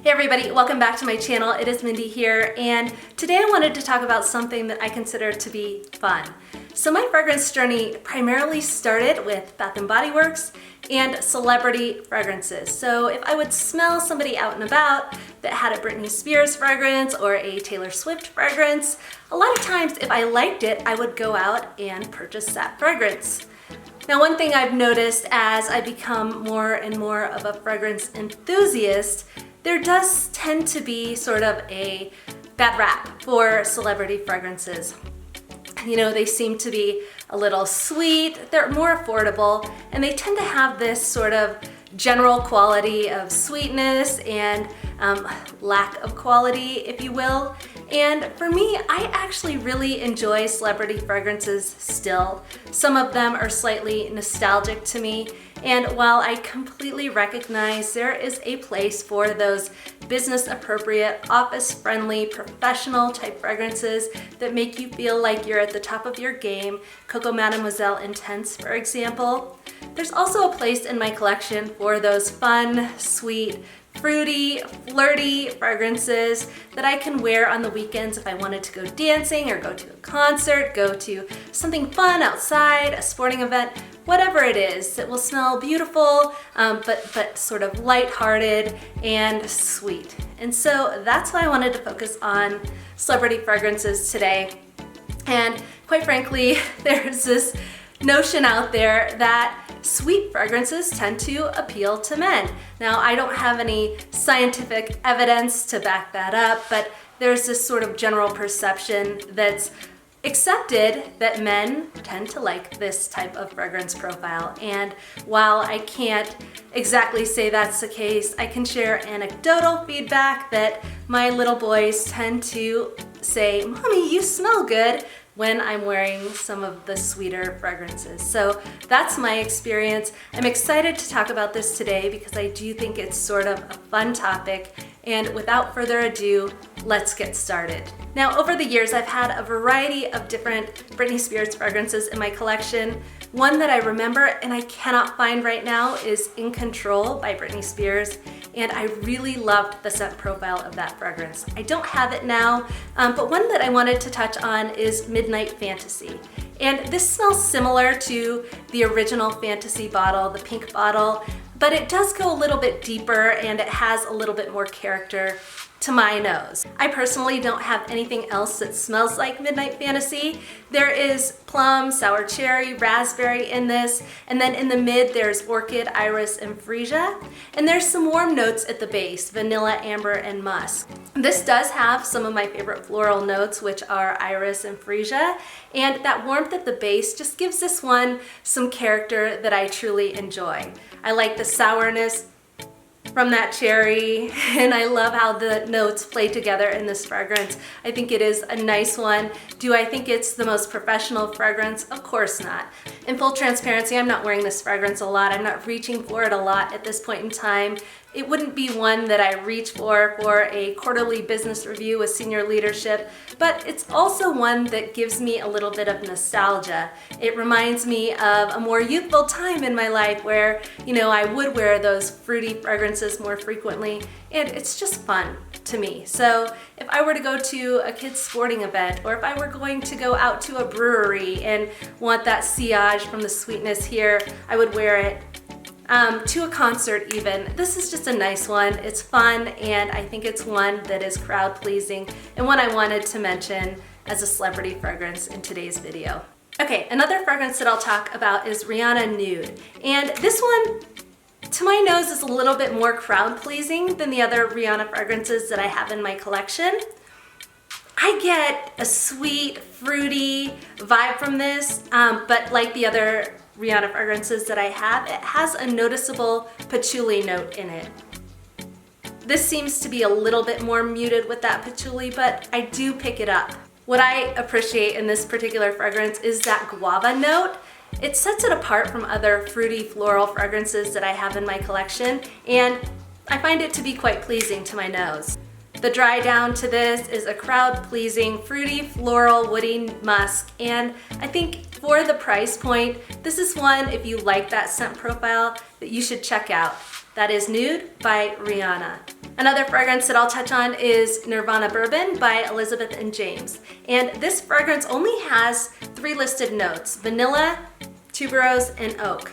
Hey everybody, welcome back to my channel. It is Mindy here, and today I wanted to talk about something that I consider to be fun. So my fragrance journey primarily started with Bath & Body Works and celebrity fragrances. So if I would smell somebody out and about that had a Britney Spears fragrance or a Taylor Swift fragrance, a lot of times if I liked it, I would go out and purchase that fragrance. Now, one thing I've noticed as I become more and more of a fragrance enthusiast, there does tend to be sort of a bad rap for celebrity fragrances. You know, they seem to be a little sweet, they're more affordable, and they tend to have this sort of general quality of sweetness and lack of quality, if you will. And for me, I actually really enjoy celebrity fragrances still. Some of them are slightly nostalgic to me, and while I completely recognize there is a place for those business appropriate, office friendly, professional type fragrances that make you feel like you're at the top of your game, Coco Mademoiselle Intense, for example, there's also a place in my collection for those fun, sweet, fruity, flirty fragrances that I can wear on the weekends if I wanted to go dancing or go to a concert, go to something fun outside, a sporting event, whatever it is that will smell beautiful, but sort of lighthearted and sweet. And so that's why I wanted to focus on celebrity fragrances today. And quite frankly, there's this notion out there that sweet fragrances tend to appeal to men. Now, I don't have any scientific evidence to back that up, but there's this sort of general perception that's accepted that men tend to like this type of fragrance profile. And while I can't exactly say that's the case, I can share anecdotal feedback that my little boys tend to say, "Mommy, you smell good," when I'm wearing some of the sweeter fragrances. So that's my experience. I'm excited to talk about this today because I do think it's sort of a fun topic. And without further ado, let's get started. Now, over the years, I've had a variety of different Britney Spears fragrances in my collection. One that I remember and I cannot find right now is In Control by Britney Spears. And I really loved the scent profile of that fragrance. I don't have it now, but one that I wanted to touch on is Midnight Fantasy. And this smells similar to the original Fantasy bottle, the pink bottle, but it does go a little bit deeper and it has a little bit more character to my nose. I personally don't have anything else that smells like Midnight Fantasy. There is plum, sour cherry, raspberry in this, and then in the mid there's orchid, iris, and freesia. And there's some warm notes at the base, vanilla, amber, and musk. This does have some of my favorite floral notes, which are iris and freesia, and that warmth at the base just gives this one some character that I truly enjoy. I like the sourness from that cherry, and I love how the notes play together in this fragrance. I think it is a nice one. Do I think it's the most professional fragrance? Of course not. In full transparency, I'm not wearing this fragrance a lot. I'm not reaching for it a lot at this point in time. It wouldn't be one that I reach for a quarterly business review with senior leadership, but it's also one that gives me a little bit of nostalgia. It reminds me of a more youthful time in my life where, you know, I would wear those fruity fragrances more frequently, and it's just fun to me. So if I were to go to a kid's sporting event, or if I were going to go out to a brewery and want that sillage from the sweetness here, I would wear it. To a concert even. This is just a nice one. It's fun, and I think it's one that is crowd pleasing and one I wanted to mention as a celebrity fragrance in today's video. Okay, another fragrance that I'll talk about is Rihanna Nude. And this one, to my nose, is a little bit more crowd pleasing than the other Rihanna fragrances that I have in my collection. I get a sweet, fruity vibe from this, but like the other Rihanna fragrances that I have, it has a noticeable patchouli note in it. This seems to be a little bit more muted with that patchouli, but I do pick it up. What I appreciate in this particular fragrance is that guava note. It sets it apart from other fruity floral fragrances that I have in my collection, and I find it to be quite pleasing to my nose. The dry down to this is a crowd-pleasing, fruity, floral, woody musk, and I think for the price point, this is one, if you like that scent profile, that you should check out. That is Nude by Rihanna. Another fragrance that I'll touch on is Nirvana Bourbon by Elizabeth and James. And this fragrance only has 3 listed notes: vanilla, tuberose, and oak.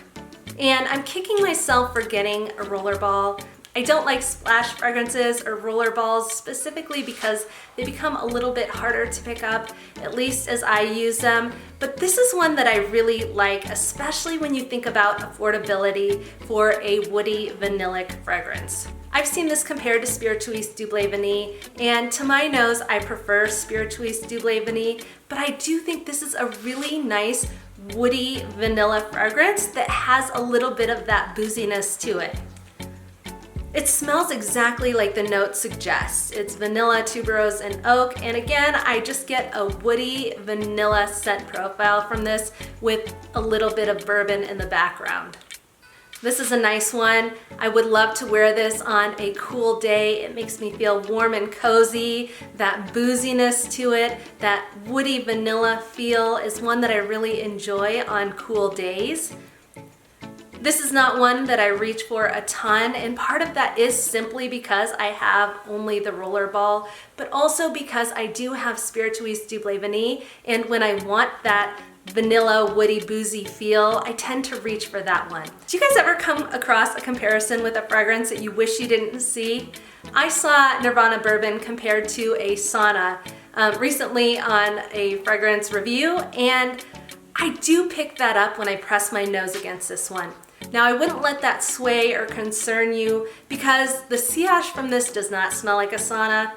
And I'm kicking myself for getting a rollerball. I don't like splash fragrances or roller balls specifically because they become a little bit harder to pick up, at least as I use them. But this is one that I really like, especially when you think about affordability for a woody vanillic fragrance. I've seen this compared to Spiritueuse Double Vanille, and to my nose, I prefer Spiritueuse Double Vanille, but I do think this is a really nice woody vanilla fragrance that has a little bit of that booziness to it. It smells exactly like the note suggests. It's vanilla, tuberose, and oak. And again, I just get a woody vanilla scent profile from this with a little bit of bourbon in the background. This is a nice one. I would love to wear this on a cool day. It makes me feel warm and cozy. That booziness to it, that woody vanilla feel is one that I really enjoy on cool days. This is not one that I reach for a ton, and part of that is simply because I have only the rollerball, but also because I do have Spiritueuse Double Vanille, and when I want that vanilla, woody, boozy feel, I tend to reach for that one. Do you guys ever come across a comparison with a fragrance that you wish you didn't see? I saw Nirvana Bourbon compared to a sauna recently on a fragrance review, and I do pick that up when I press my nose against this one. Now, I wouldn't let that sway or concern you because the sillage from this does not smell like a sauna,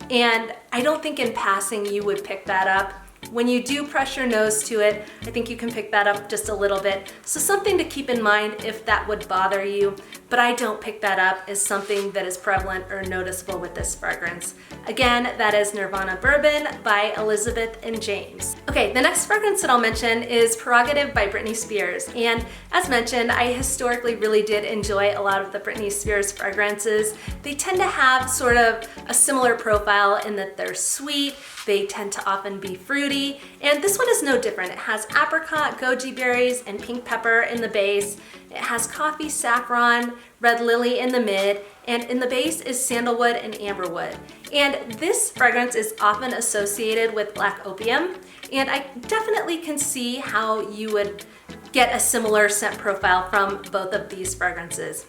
and I don't think in passing you would pick that up. When you do press your nose to it, I think you can pick that up just a little bit. So something to keep in mind if that would bother you, but I don't pick that up as something that is prevalent or noticeable with this fragrance. Again, that is Nirvana Bourbon by Elizabeth and James. Okay, the next fragrance that I'll mention is Prerogative by Britney Spears. And as mentioned, I historically really did enjoy a lot of the Britney Spears fragrances. They tend to have sort of a similar profile in that they're sweet, they tend to often be fruity, and this one is no different. It has apricot, goji berries, and pink pepper in the base. It has coffee, saffron, red lily in the mid, and in the base is sandalwood and amberwood. And this fragrance is often associated with Black Opium, and I definitely can see how you would get a similar scent profile from both of these fragrances.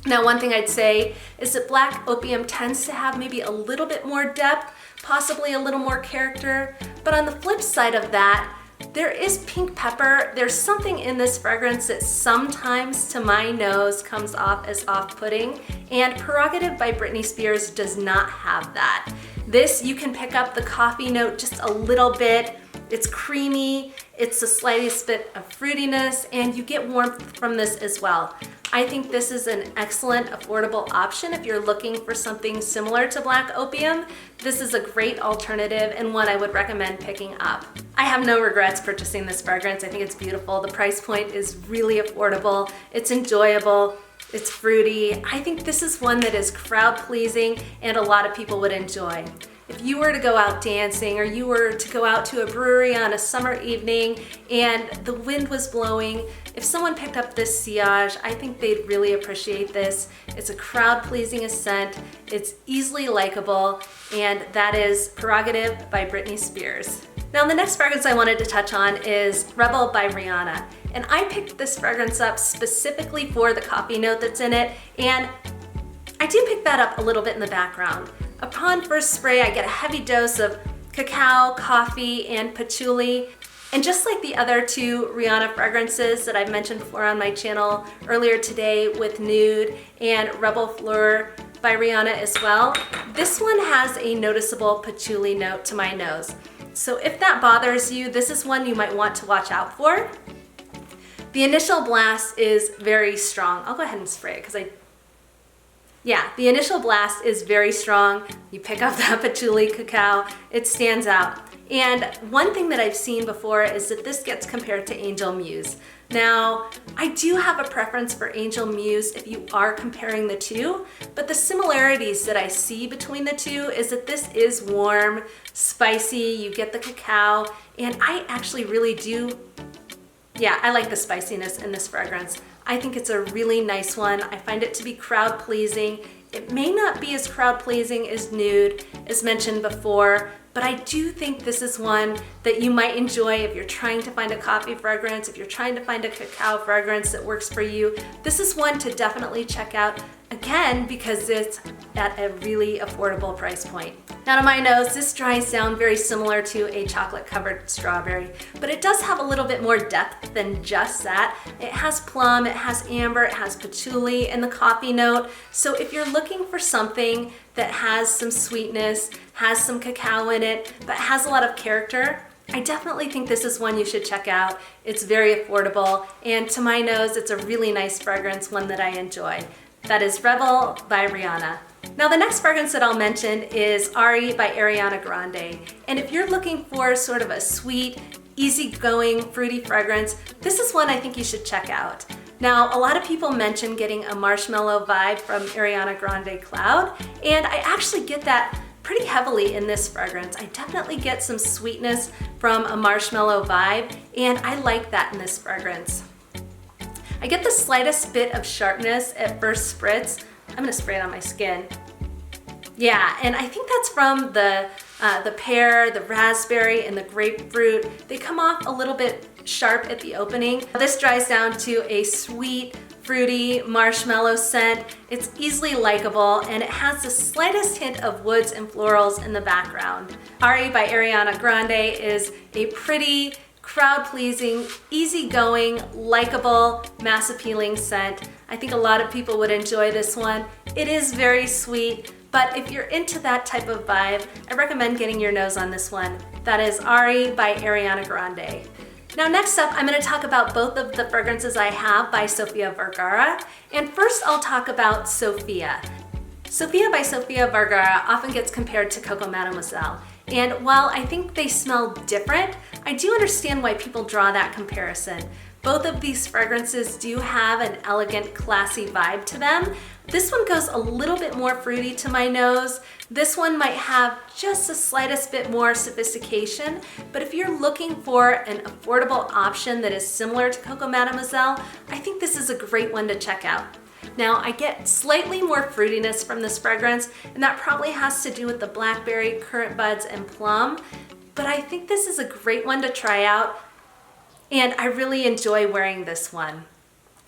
Now, one thing I'd say is that Black Opium tends to have maybe a little bit more depth, possibly a little more character, but on the flip side of that, there is pink pepper. There's something in this fragrance that sometimes to my nose comes off as off-putting, and Prerogative by Britney Spears does not have that. This, you can pick up the coffee note just a little bit. It's creamy, it's the slightest bit of fruitiness, and you get warmth from this as well. I think this is an excellent, affordable option if you're looking for something similar to Black Opium. This is a great alternative and one I would recommend picking up. I have no regrets purchasing this fragrance. I think it's beautiful. The price point is really affordable. It's enjoyable. It's fruity. I think this is one that is crowd pleasing and a lot of people would enjoy. If you were to go out dancing or you were to go out to a brewery on a summer evening and the wind was blowing, if someone picked up this sillage, I think they'd really appreciate this. It's a crowd-pleasing scent, it's easily likable, and that is Prerogative by Britney Spears. Now, the next fragrance I wanted to touch on is Rebelle by Rihanna. And I picked this fragrance up specifically for the coffee note that's in it, and I do pick that up a little bit in the background. Upon first spray, I get a heavy dose of cacao, coffee, and patchouli. And just like the other two Rihanna fragrances that I've mentioned before on my channel earlier today with Nude and Rebelle Fleur by Rihanna as well, this one has a noticeable patchouli note to my nose. So if that bothers you, this is one you might want to watch out for. The initial blast is very strong. I'll go ahead and spray it because the initial blast is very strong. You pick up that patchouli cacao, it stands out. And one thing that I've seen before is that this gets compared to Angel Muse. Now, I do have a preference for Angel Muse if you are comparing the two, but the similarities that I see between the two is that this is warm, spicy, you get the cacao, and I actually really do, I like the spiciness in this fragrance. I think it's a really nice one. I find it to be crowd pleasing. It may not be as crowd pleasing as Nude, as mentioned before, but I do think this is one that you might enjoy if you're trying to find a coffee fragrance, if you're trying to find a cacao fragrance that works for you. This is one to definitely check out, again, because it's at a really affordable price point. Now to my nose, this dries down very similar to a chocolate covered strawberry, but it does have a little bit more depth than just that. It has plum, it has amber, it has patchouli and the coffee note. So if you're looking for something that has some sweetness, has some cacao in it, but has a lot of character, I definitely think this is one you should check out. It's very affordable, and to my nose, it's a really nice fragrance, one that I enjoy. That is Rebelle by Rihanna. Now the next fragrance that I'll mention is Ari by Ariana Grande. And if you're looking for sort of a sweet, easygoing, fruity fragrance, this is one I think you should check out. Now, a lot of people mention getting a marshmallow vibe from Ariana Grande Cloud, and I actually get that pretty heavily in this fragrance. I definitely get some sweetness from a marshmallow vibe, and I like that in this fragrance. I get the slightest bit of sharpness at first spritz. I'm gonna spray it on my skin. Yeah, and I think that's from the pear, the raspberry, and the grapefruit. They come off a little bit sharp at the opening. This dries down to a sweet, fruity marshmallow scent. It's easily likable, and it has the slightest hint of woods and florals in the background. Ari by Ariana Grande is a pretty, crowd-pleasing, easygoing, likable, mass-appealing scent. I think a lot of people would enjoy this one. It is very sweet, but if you're into that type of vibe, I recommend getting your nose on this one. That is Ari by Ariana Grande. Now next up, I'm going to talk about both of the fragrances I have by Sofia Vergara. And first I'll talk about Sofia. Sofia by Sofia Vergara often gets compared to Coco Mademoiselle. And while I think they smell different, I do understand why people draw that comparison. Both of these fragrances do have an elegant, classy vibe to them. This one goes a little bit more fruity to my nose. This one might have just the slightest bit more sophistication, but if you're looking for an affordable option that is similar to Coco Mademoiselle, I think this is a great one to check out. Now, I get slightly more fruitiness from this fragrance, and that probably has to do with the blackberry, currant buds, and plum, but I think this is a great one to try out, and I really enjoy wearing this one.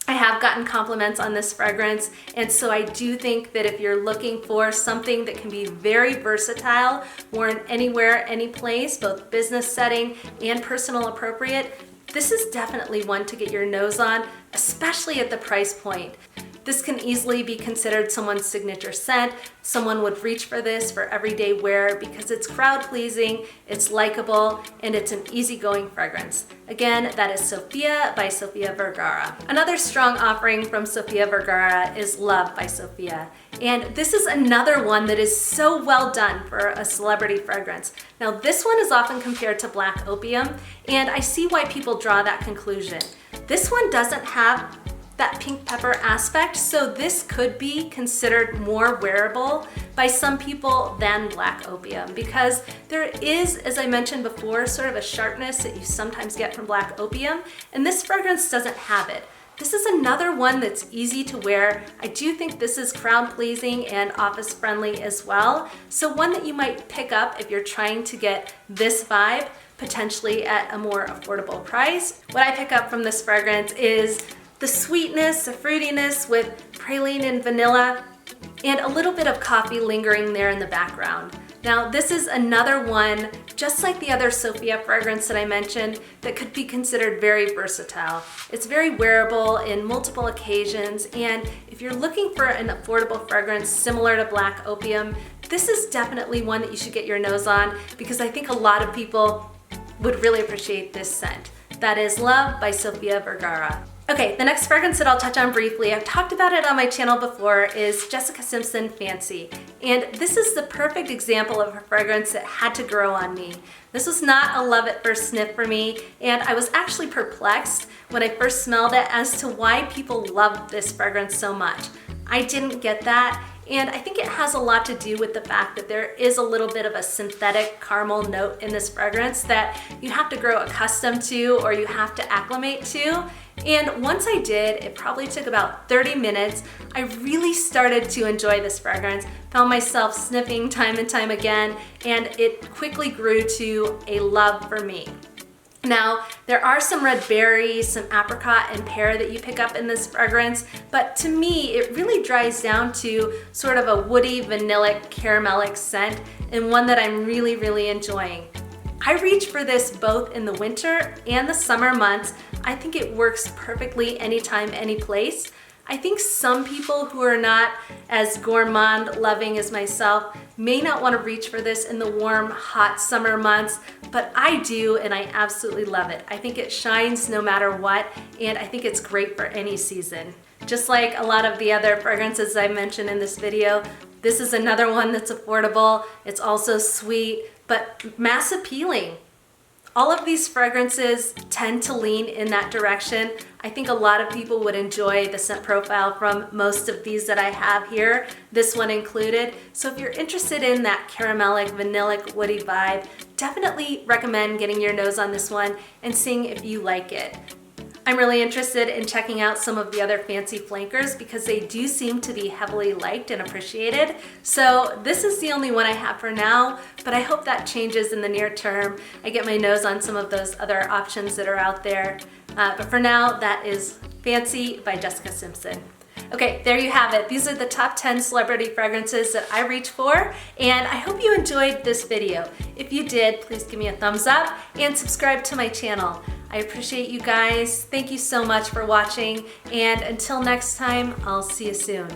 I have gotten compliments on this fragrance, and so I do think that if you're looking for something that can be very versatile, worn anywhere, any place, both business setting and personal appropriate, this is definitely one to get your nose on, especially at the price point. This can easily be considered someone's signature scent. Someone would reach for this for everyday wear because it's crowd pleasing, it's likable, and it's an easygoing fragrance. Again, that is Sofia by Sofia Vergara. Another strong offering from Sofia Vergara is Love by Sofia. And this is another one that is so well done for a celebrity fragrance. Now this one is often compared to Black Opium, and I see why people draw that conclusion. This one doesn't have that pink pepper aspect, so this could be considered more wearable by some people than Black Opium because there is, as I mentioned before, sort of a sharpness that you sometimes get from Black Opium, and this fragrance doesn't have it. This is another one that's easy to wear. I do think this is crowd pleasing and office friendly as well, so one that you might pick up if you're trying to get this vibe, potentially at a more affordable price. What I pick up from this fragrance is the sweetness, the fruitiness with praline and vanilla, and a little bit of coffee lingering there in the background. Now, this is another one, just like the other Sofia fragrance that I mentioned, that could be considered very versatile. It's very wearable in multiple occasions, and if you're looking for an affordable fragrance similar to Black Opium, this is definitely one that you should get your nose on because I think a lot of people would really appreciate this scent. That is Love by Sofia Vergara. Okay, the next fragrance that I'll touch on briefly, I've talked about it on my channel before, is Jessica Simpson Fancy. And this is the perfect example of a fragrance that had to grow on me. This was not a love at first sniff for me, and I was actually perplexed when I first smelled it as to why people loved this fragrance so much. I didn't get that, And I think it has a lot to do with the fact that there is a little bit of a synthetic caramel note in this fragrance that you have to grow accustomed to or you have to acclimate to. And once I did, it probably took about 30 minutes, I really started to enjoy this fragrance, found myself sniffing time and time again, and it quickly grew to a love for me. Now, there are some red berries, some apricot and pear that you pick up in this fragrance, but to me, it really dries down to sort of a woody, vanillic, caramelic scent, and one that I'm really, really enjoying. I reach for this both in the winter and the summer months. I think it works perfectly anytime, any place. I think some people who are not as gourmand loving as myself may not want to reach for this in the warm, hot summer months, but I do, and I absolutely love it. I think it shines no matter what, and I think it's great for any season. Just like a lot of the other fragrances I mentioned in this video, this is another one that's affordable. It's also sweet, but mass appealing. All of these fragrances tend to lean in that direction. I think a lot of people would enjoy the scent profile from most of these that I have here, this one included. So if you're interested in that caramelic, vanillic, woody vibe, definitely recommend getting your nose on this one and seeing if you like it. I'm really interested in checking out some of the other fancy flankers because they do seem to be heavily liked and appreciated. So this is the only one I have for now, but I hope that changes in the near term. I get my nose on some of those other options that are out there. But for now, that is Fancy by Jessica Simpson. Okay, there you have it. These are the top 10 celebrity fragrances that I reach for, and I hope you enjoyed this video. If you did, please give me a thumbs up and subscribe to my channel. I appreciate you guys. Thank you so much for watching, and until next time, I'll see you soon.